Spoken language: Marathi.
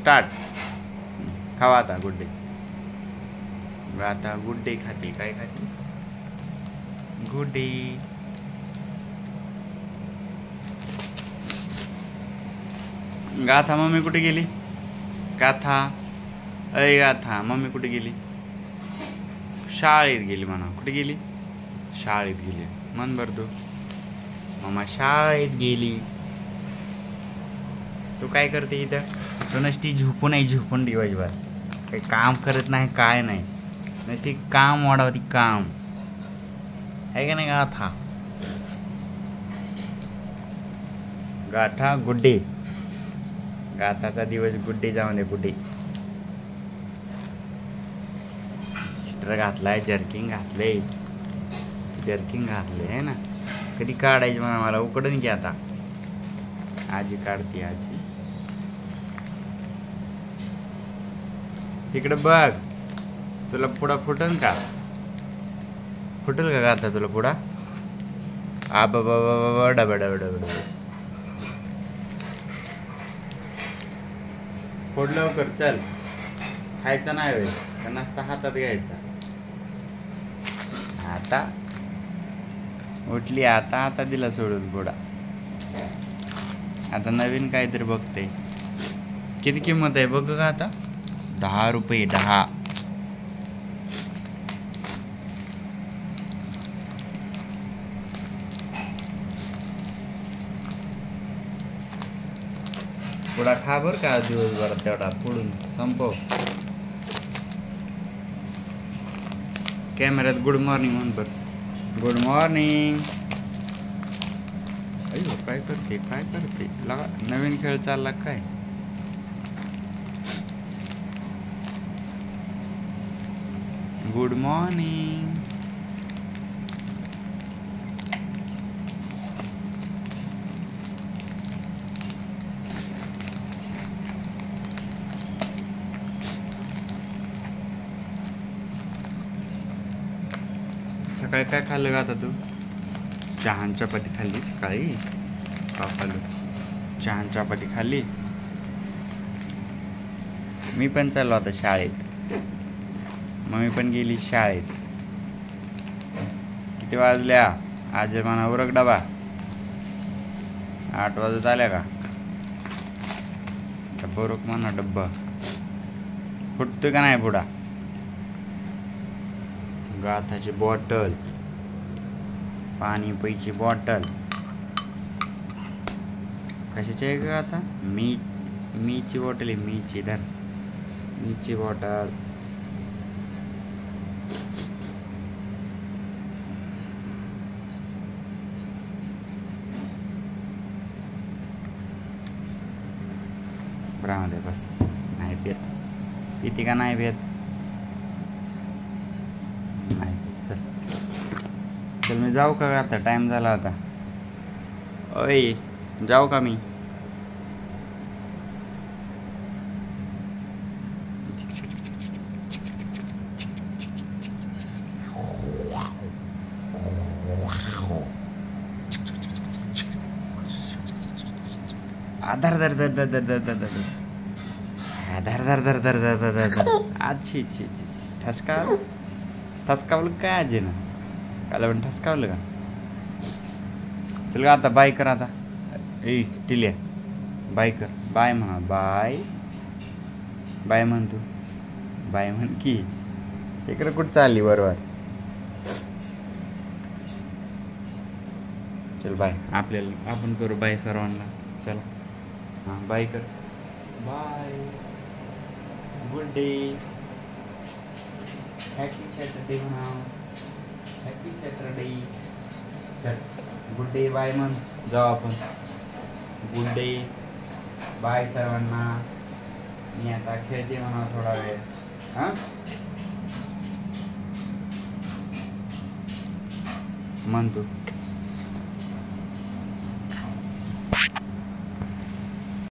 स्टार्ट. खावा आता गुड डे. गाथा गुड डे खाते. काय खाते? Good day. गाथा मम्मी कुठे गेली? गाथा, अय गाथा मम्मी कुठे गेली? शाळेत गेली म्हणा. कुठे गेली? शाळेत गेली. मन भर तू. मम्मा शाळेत गेली. तू काय करते इथं? तू नसती झोपून दिवसभर. काही काम करत नाही, काय नाही. नसती काम वाढवती काम. आहे का नाही गाथा? गाथा गुड डे. गाथाचा दिवस गुड डे जाऊन दे. Good day. स्वेटर घातलाय, जर्किंग घातले आहे ना. कधी काढायची म्हणा मला उकडून की आता. आजी काढते. आजी तिकडे बघ. तुला पुढा फुटन का? फुटेल का गाथा तुला पुढा? आ बाबा डबा डबा डबा. फोड लवकर चल. खायचा नाही होय का नाश्ता हातात घ्यायचा. आता उठली. आता दिला सोडून पुढा. आता नवीन काहीतरी बघते. किती किंमत आहे बघ का आता? 10 रुपये. 10. पुढा खा बर का दिवसभरात तेवढा पुढून संपव. कॅमेऱ्यात गुड मॉर्निंग म्हण बर. Good morning. अयो काय करते लगा. नवीन खेळ चालला काय? Good morning. सकाळी काय खाल्लं का आता तू? चहा चपाती खाल्ली सकाळी? का खाल्लं? चहा चपाती खाल्ली. मी पण चाललो आता शाळेत. मम्मी पण गेली शाळेत. किती वाजल्या? आज म्हणा उरक डबा. 8 वाजत आल्या का? बरोक म्हणा डब्बा. फुटतोय का नाही पुढा? गाथाची बॉटल. पाणी प्यायची बॉटल. कशाची आहे का आता? मीची बॉटल आहे. मीची धर. मीची बॉटल. ब्रामध्ये बस. नाही पेत. पिती का नाही पेत? नाही. चल मी जाऊ का आता? टाइम झाला आता. ओय जाऊ का मी? धर धर धर धर धर धर धर धर धर धर धर धर धर धर धर. अच्छी ठसकावलं काय आजी ना? काल पण ठसकावलं का? चल का आता बाय कर आता. ए टिल्या बाय कर. बाय म्हणा. बाय म्हण तू. बाय म्हण की. इकडे कुठं चालली बरोबर? चल बाय. आपण करू बाय सर्वांना. चल हां बाय कर. Bye. Good day. Happy Saturday म्हणा. Happy Saturday. चल गुड डे बाय म्हण. जाऊ आपण. गुड डे बाय सर्वांना. मी आता खेळते म्हणा थोडा वेळ. हां म्हण तू.